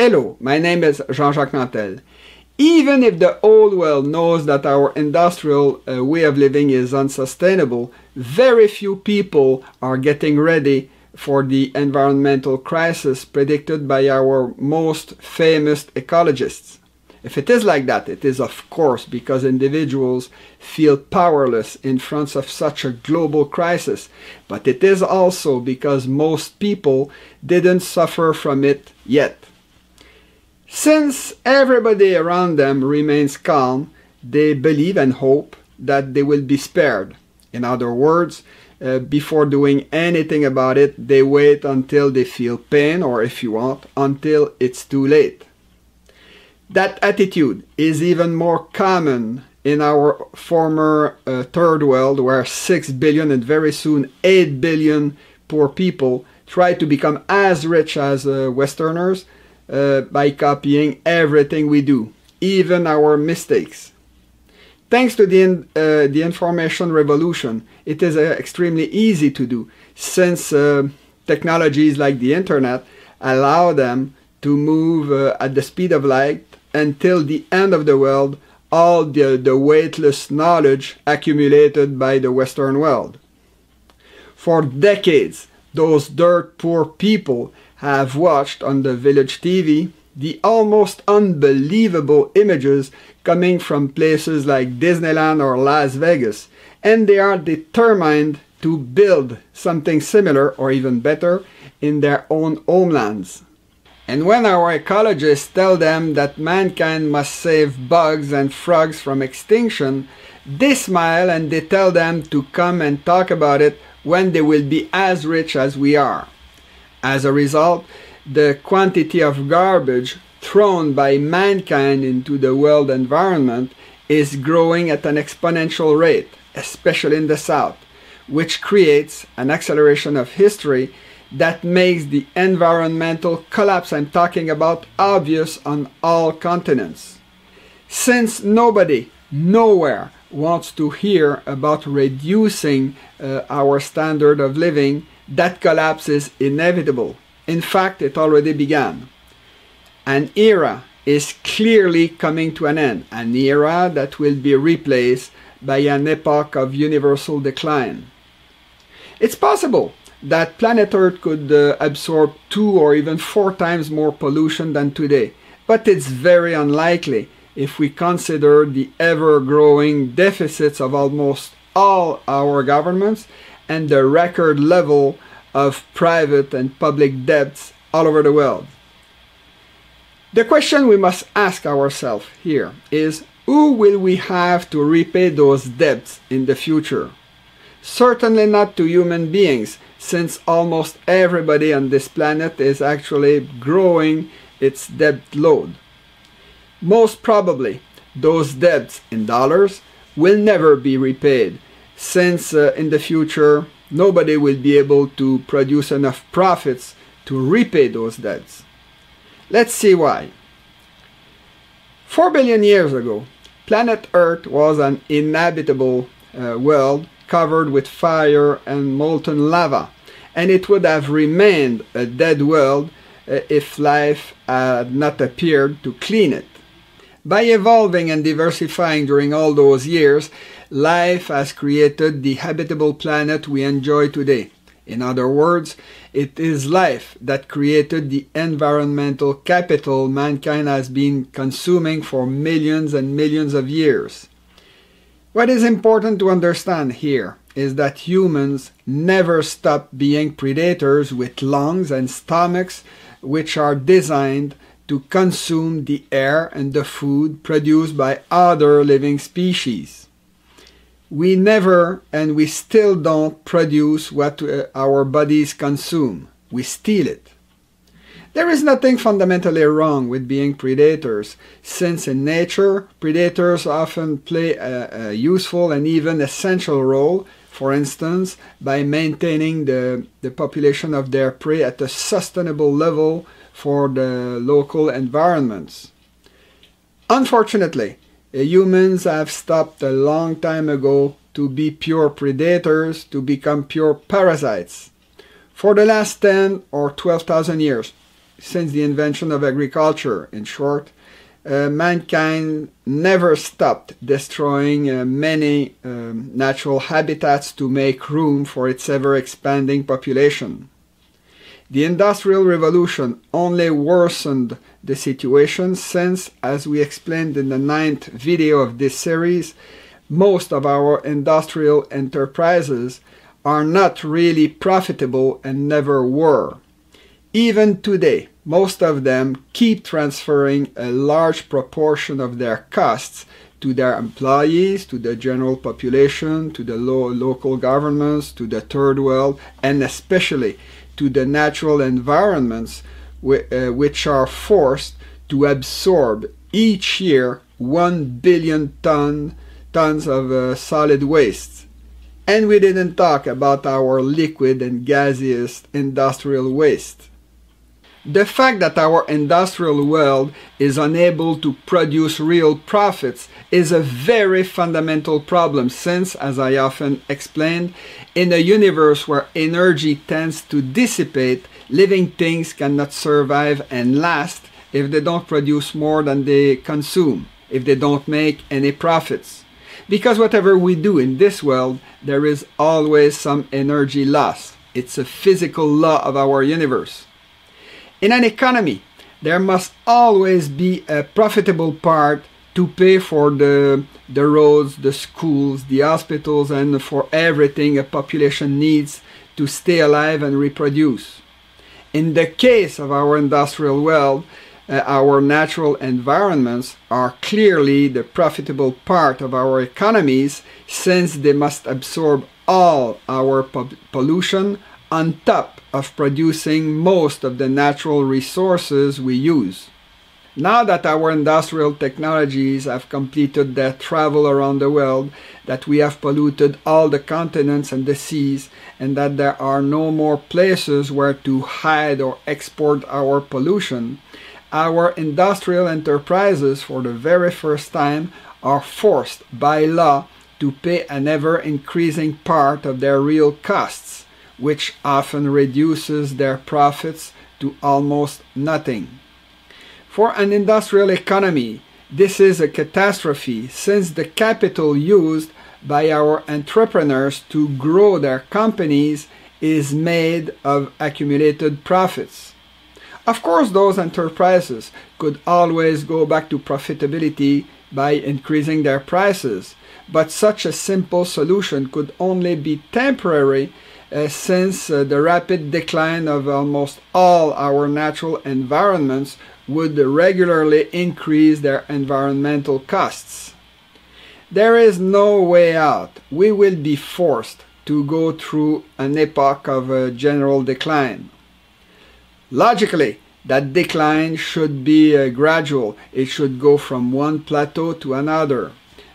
Hello, my name is Jean-Jacques Nantel. Even if the whole world knows that our industrial way of living is unsustainable, very few people are getting ready for the environmental crisis predicted by our most famous ecologists. If it is like that, it is of course because individuals feel powerless in front of such a global crisis, but it is also because most people didn't suffer from it yet. Since everybody around them remains calm, they believe and hope that they will be spared. In other words, before doing anything about it, they wait until they feel pain, or if you want, until it's too late. That attitude is even more common in our former third world, where 6 billion and very soon 8 billion poor people try to become as rich as Westerners by copying everything we do, even our mistakes. Thanks to the information revolution, it is extremely easy to do, since technologies like the internet allow them to move at the speed of light until the end of the world, all the weightless knowledge accumulated by the Western world. For decades, those dirt poor people have watched on the village TV the almost unbelievable images coming from places like Disneyland or Las Vegas, and they are determined to build something similar or even better in their own homelands. And when our ecologists tell them that mankind must save bugs and frogs from extinction, they smile and they tell them to come and talk about it when they will be as rich as we are. As a result, the quantity of garbage thrown by mankind into the world environment is growing at an exponential rate, especially in the South, which creates an acceleration of history that makes the environmental collapse I'm talking about obvious on all continents. Since nobody, nowhere, wants to hear about reducing our standard of living, that collapse is inevitable. In fact, it already began. An era is clearly coming to an end, an era that will be replaced by an epoch of universal decline. It's possible that planet Earth could absorb 2 or even 4 times more pollution than today, but it's very unlikely if we consider the ever-growing deficits of almost all our governments and the record level of private and public debts all over the world. The question we must ask ourselves here is, who will we have to repay those debts in the future? Certainly not to human beings, since almost everybody on this planet is actually growing its debt load. Most probably, those debts in dollars will never be repaid, since in the future nobody will be able to produce enough profits to repay those debts. Let's see why. 4 billion years ago, planet Earth was an inhabitable world covered with fire and molten lava, and it would have remained a dead world if life had not appeared to clean it. By evolving and diversifying during all those years, life has created the habitable planet we enjoy today. In other words, it is life that created the environmental capital mankind has been consuming for millions and millions of years. What is important to understand here is that humans never stop being predators with lungs and stomachs which are designed to consume the air and the food produced by other living species. We never and we still don't produce what our bodies consume. We steal it. There is nothing fundamentally wrong with being predators, since in nature, predators often play a useful and even essential role, for instance, by maintaining the population of their prey at a sustainable level for the local environments. Unfortunately, humans have stopped a long time ago to be pure predators to become pure parasites. For the last 10 or 12,000 years, since the invention of agriculture. In short, mankind never stopped destroying many natural habitats to make room for its ever-expanding population. The Industrial Revolution only worsened the situation since, as we explained in the 9th video of this series, most of our industrial enterprises are not really profitable and never were. Even today, most of them keep transferring a large proportion of their costs to their employees, to the general population, to the local governments, to the third world, and especially to the natural environments which are forced to absorb each year 1 billion tons of solid waste. And we didn't talk about our liquid and gaseous industrial waste. The fact that our industrial world is unable to produce real profits is a very fundamental problem since, as I often explained, in a universe where energy tends to dissipate, living things cannot survive and last if they don't produce more than they consume, if they don't make any profits. Because whatever we do in this world, there is always some energy loss. It's a physical law of our universe. In an economy, there must always be a profitable part to pay for the roads, the schools, the hospitals, and for everything a population needs to stay alive and reproduce. In the case of our industrial world, our natural environments are clearly the profitable part of our economies since they must absorb all our pollution on top of producing most of the natural resources we use. Now that our industrial technologies have completed their travel around the world, that we have polluted all the continents and the seas, and that there are no more places where to hide or export our pollution, our industrial enterprises for the very first time are forced by law to pay an ever-increasing part of their real costs, which often reduces their profits to almost nothing. For an industrial economy, this is a catastrophe since the capital used by our entrepreneurs to grow their companies is made of accumulated profits. Of course, those enterprises could always go back to profitability by increasing their prices, but such a simple solution could only be temporary since the rapid decline of almost all our natural environments would regularly increase their environmental costs. There is no way out. We will be forced to go through an epoch of general decline. Logically, that decline should be gradual. It should go from one plateau to another.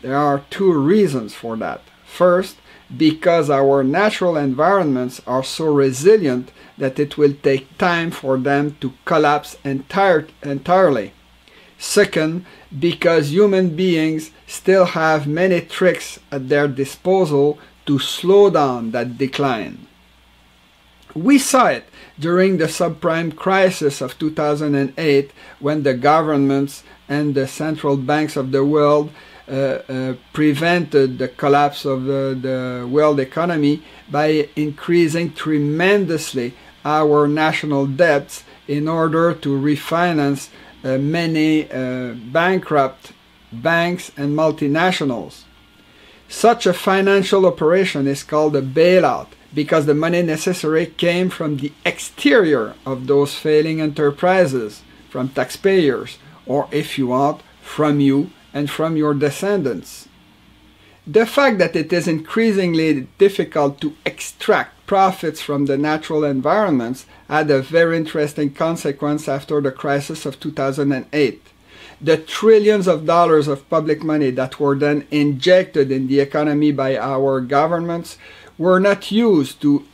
There are two reasons for that. First, because our natural environments are so resilient that it will take time for them to collapse entirely. Second, because human beings still have many tricks at their disposal to slow down that decline. We saw it during the subprime crisis of 2008 when the governments and the central banks of the world prevented the collapse of the world economy by increasing tremendously our national debts in order to refinance many bankrupt banks and multinationals. Such a financial operation is called a bailout because the money necessary came from the exterior of those failing enterprises, from taxpayers, or if you want, from you and from your descendants. The fact that it is increasingly difficult to extract profits from the natural environments had a very interesting consequence after the crisis of 2008. The trillions of dollars of public money that were then injected in the economy by our governments were not used to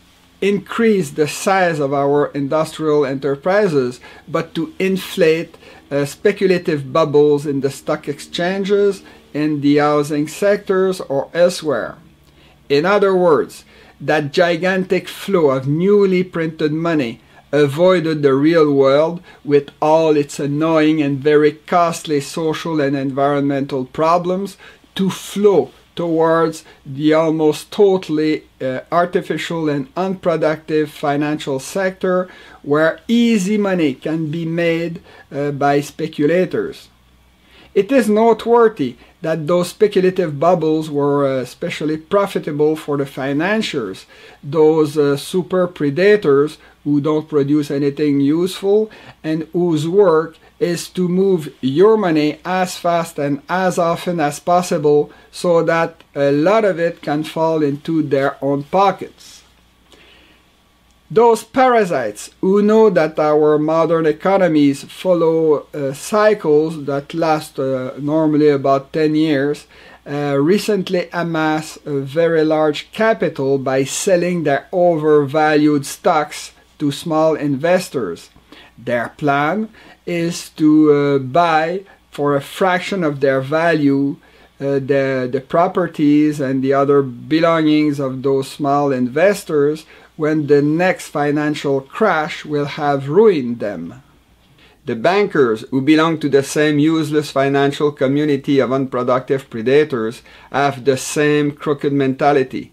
increase the size of our industrial enterprises, but to inflate speculative bubbles in the stock exchanges, in the housing sectors, or elsewhere. In other words, that gigantic flow of newly printed money avoided the real world with all its annoying and very costly social and environmental problems to flow towards the almost totally artificial and unproductive financial sector where easy money can be made by speculators. It is noteworthy that those speculative bubbles were especially profitable for the financiers, those super predators who don't produce anything useful and whose work is to move your money as fast and as often as possible so that a lot of it can fall into their own pockets. Those parasites who know that our modern economies follow cycles that last normally about 10 years recently amass a very large capital by selling their overvalued stocks to small investors. Their plan is to buy for a fraction of their value the properties and the other belongings of those small investors when the next financial crash will have ruined them. The bankers, who belong to the same useless financial community of unproductive predators, have the same crooked mentality.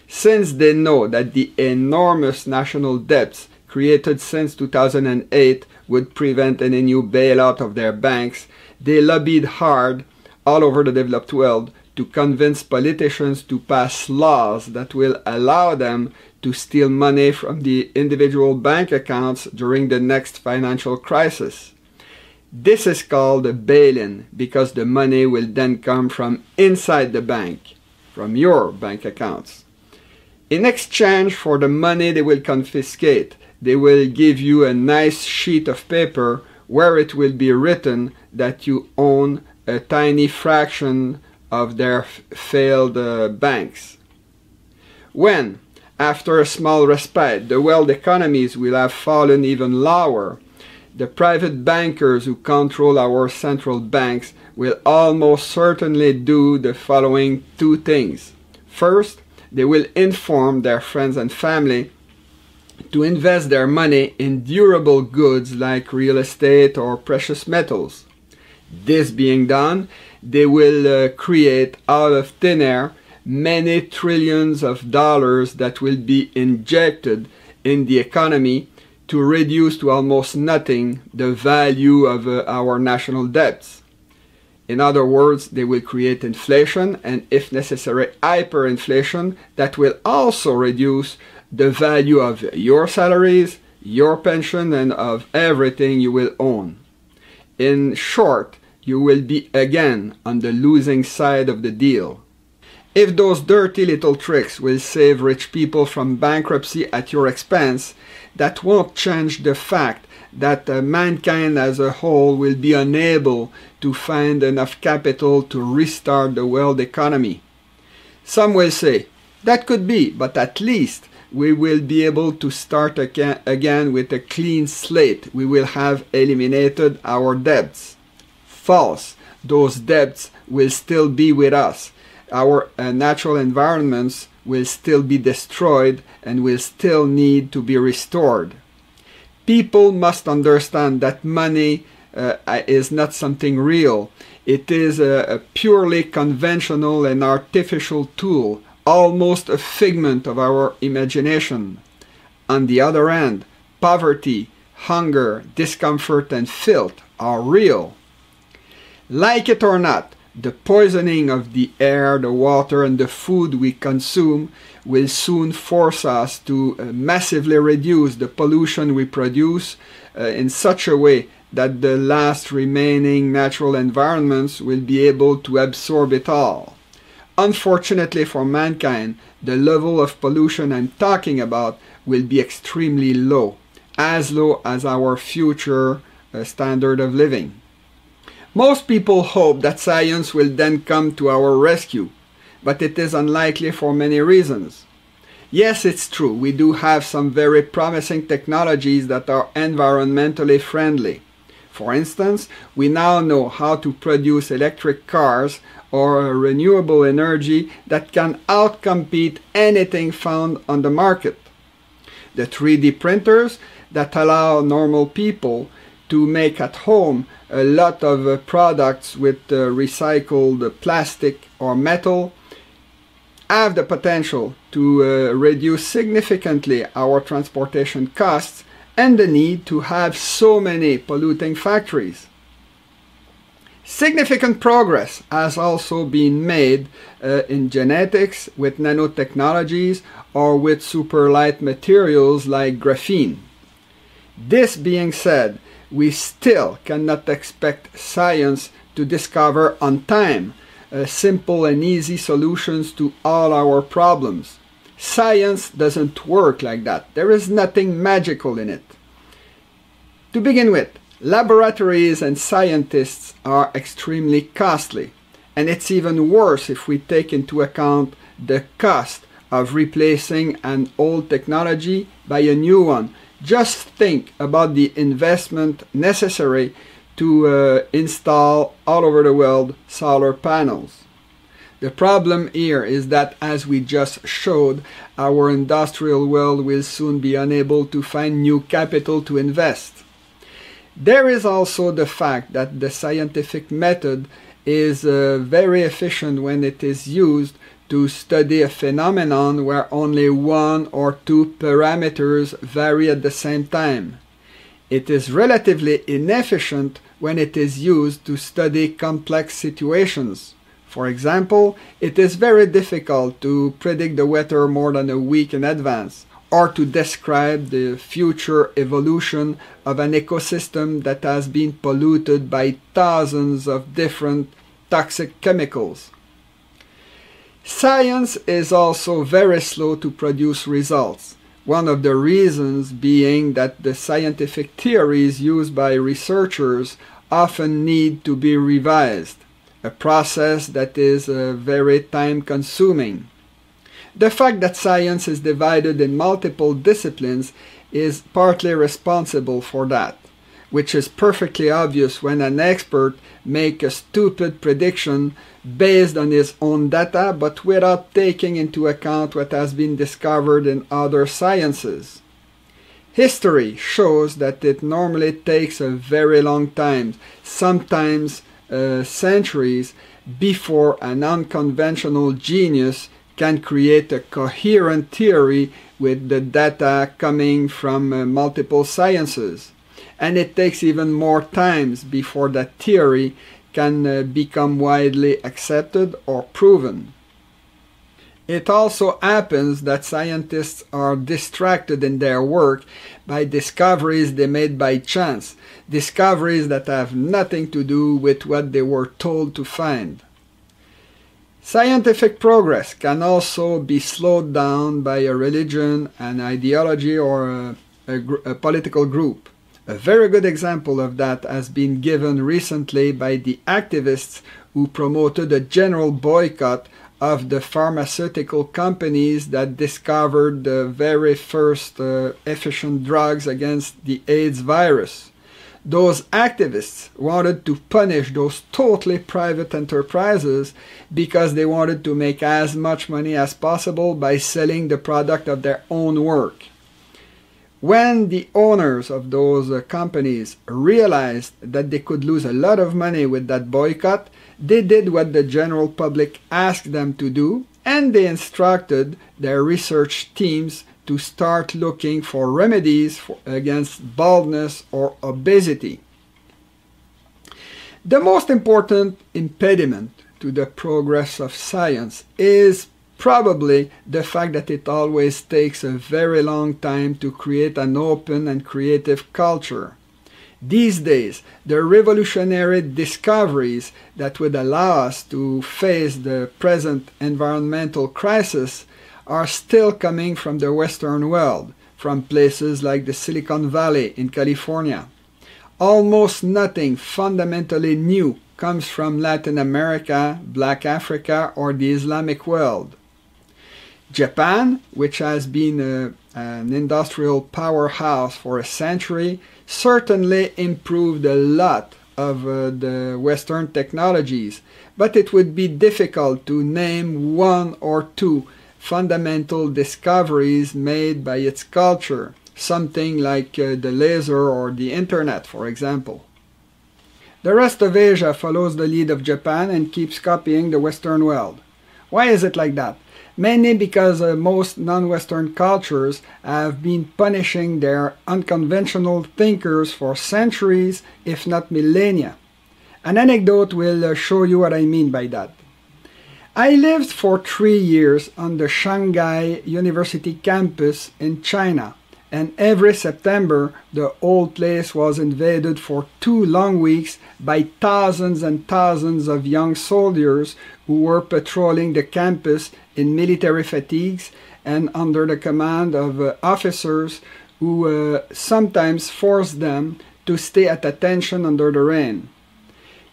Since they know that the enormous national debts created since 2008 would prevent any new bailout of their banks, they lobbied hard all over the developed world to convince politicians to pass laws that will allow them to steal money from the individual bank accounts during the next financial crisis. This is called a bail-in because the money will then come from inside the bank, from your bank accounts. In exchange for the money they will confiscate, they will give you a nice sheet of paper where it will be written that you own a tiny fraction of their failed banks. When, after a small respite, the world economies will have fallen even lower, the private bankers who control our central banks will almost certainly do the following two things. First, they will inform their friends and family to invest their money in durable goods like real estate or precious metals. This being done, they will create out of thin air many trillions of dollars that will be injected in the economy to reduce to almost nothing the value of our national debts. In other words, they will create inflation and, if necessary, hyperinflation that will also reduce the value of your salaries, your pension, and of everything you will own. In short, you will be again on the losing side of the deal. If those dirty little tricks will save rich people from bankruptcy at your expense, that won't change the fact that mankind as a whole will be unable to find enough capital to restart the world economy. Some will say, that could be, but at least we will be able to start again with a clean slate. We will have eliminated our debts. False. Those debts will still be with us. Our natural environments will still be destroyed and will still need to be restored. People must understand that money is not something real. It is a purely conventional and artificial tool, almost a figment of our imagination. On the other hand, poverty, hunger, discomfort, and filth are real. Like it or not, the poisoning of the air, the water, and the food we consume will soon force us to massively reduce the pollution we produce in such a way that the last remaining natural environments will be able to absorb it all. Unfortunately for mankind, the level of pollution I'm talking about will be extremely low as our future standard of living. Most people hope that science will then come to our rescue, but it is unlikely for many reasons. Yes, it's true, we do have some very promising technologies that are environmentally friendly. For instance, we now know how to produce electric cars or renewable energy that can outcompete anything found on the market. the 3D printers that allow normal people to make at home a lot of products with recycled plastic or metal, have the potential to reduce significantly our transportation costs and the need to have so many polluting factories. Significant progress has also been made in genetics with nanotechnologies or with super light materials like graphene. This being said, we still cannot expect science to discover on time simple and easy solutions to all our problems. Science doesn't work like that. There is nothing magical in it. To begin with, laboratories and scientists are extremely costly, and it's even worse if we take into account the cost of replacing an old technology by a new one. Just think about the investment necessary to install all over the world solar panels. The problem here is that, as we just showed, our industrial world will soon be unable to find new capital to invest. There is also the fact that the scientific method is very efficient when it is used to study a phenomenon where only one or two parameters vary at the same time. It is relatively inefficient when it is used to study complex situations. For example, it is very difficult to predict the weather more than a week in advance, or to describe the future evolution of an ecosystem that has been polluted by thousands of different toxic chemicals. Science is also very slow to produce results, one of the reasons being that the scientific theories used by researchers often need to be revised, a process that is very time-consuming. The fact that science is divided in multiple disciplines is partly responsible for that, which is perfectly obvious when an expert makes a stupid prediction based on his own data but without taking into account what has been discovered in other sciences. History shows that it normally takes a very long time, sometimes centuries, before an unconventional genius can create a coherent theory with the data coming from multiple sciences. And it takes even more times before that theory can become widely accepted or proven. It also happens that scientists are distracted in their work by discoveries they made by chance, discoveries that have nothing to do with what they were told to find. Scientific progress can also be slowed down by a religion, an ideology, or a political group. A very good example of that has been given recently by the activists who promoted a general boycott of the pharmaceutical companies that discovered the very first efficient drugs against the AIDS virus. Those activists wanted to punish those totally private enterprises because they wanted to make as much money as possible by selling the product of their own work. When the owners of those companies realized that they could lose a lot of money with that boycott, they did what the general public asked them to do, and they instructed their research teams to start looking for remedies against baldness or obesity. The most important impediment to the progress of science is probably the fact that it always takes a very long time to create an open and creative culture. These days, the revolutionary discoveries that would allow us to face the present environmental crisis are still coming from the Western world, from places like the Silicon Valley in California. Almost nothing fundamentally new comes from Latin America, Black Africa, or the Islamic world. Japan, which has been an industrial powerhouse for a century, certainly improved a lot of the Western technologies, but it would be difficult to name one or two fundamental discoveries made by its culture, something like the laser or the internet, for example. The rest of Asia follows the lead of Japan and keeps copying the Western world. Why is it like that? Mainly because most non-Western cultures have been punishing their unconventional thinkers for centuries, if not millennia. An anecdote will show you what I mean by that. I lived for 3 years on the Shanghai University campus in China, and every September the whole place was invaded for 2 long weeks by thousands and thousands of young soldiers who were patrolling the campus in military fatigues and under the command of officers who sometimes forced them to stay at attention under the rain.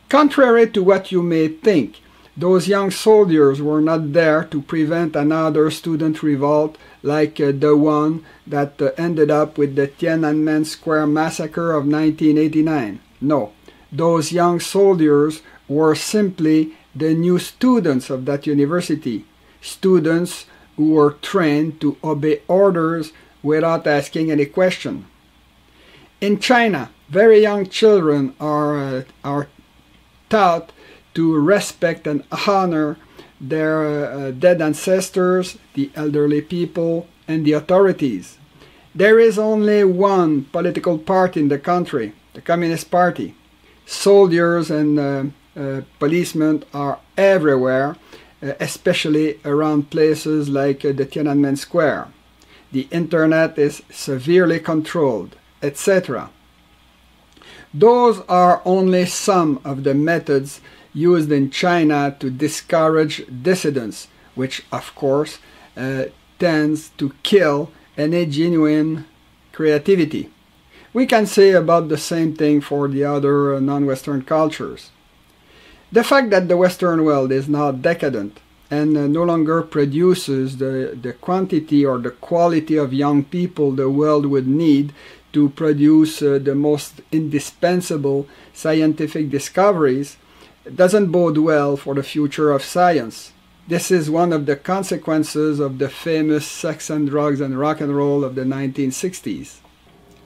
Contrary to what you may think, those young soldiers were not there to prevent another student revolt like the one that ended up with the Tiananmen Square massacre of 1989. No, those young soldiers were simply the new students of that university, students who were trained to obey orders without asking any question. In China, very young children are taught to respect and honor their dead ancestors, the elderly people, and the authorities. There is only one political party in the country, the Communist Party. Soldiers and policemen are everywhere, especially around places like the Tiananmen Square. The internet is severely controlled, etc. Those are only some of the methods used in China to discourage dissidents, which of course tends to kill any genuine creativity. We can say about the same thing for the other non-Western cultures. The fact that the Western world is now decadent and no longer produces the quantity or the quality of young people the world would need to produce the most indispensable scientific discoveries doesn't bode well for the future of science. This is one of the consequences of the famous sex and drugs and rock and roll of the 1960s.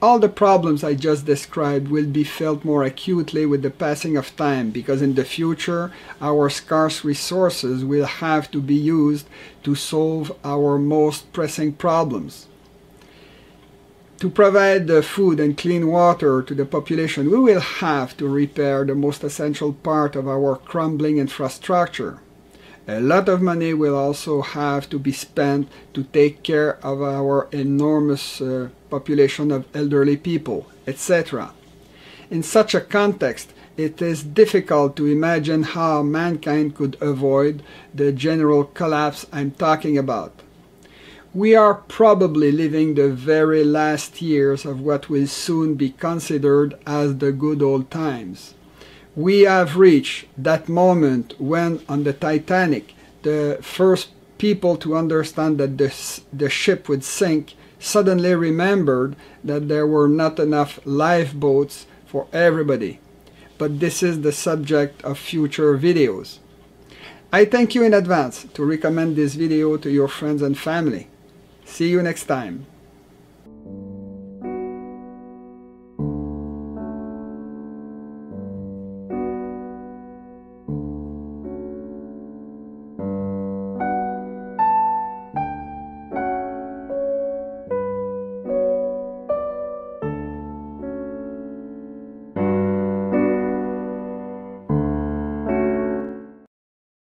All the problems I just described will be felt more acutely with the passing of time, because in the future our scarce resources will have to be used to solve our most pressing problems. To provide food and clean water to the population, we will have to repair the most essential part of our crumbling infrastructure. A lot of money will also have to be spent to take care of our enormous population of elderly people, etc. In such a context, it is difficult to imagine how mankind could avoid the general collapse I'm talking about. We are probably living the very last years of what will soon be considered as the good old times. We have reached that moment when, on the Titanic, the first people to understand that the ship would sink suddenly remembered that there were not enough lifeboats for everybody. But this is the subject of future videos. I thank you in advance to recommend this video to your friends and family. See you next time.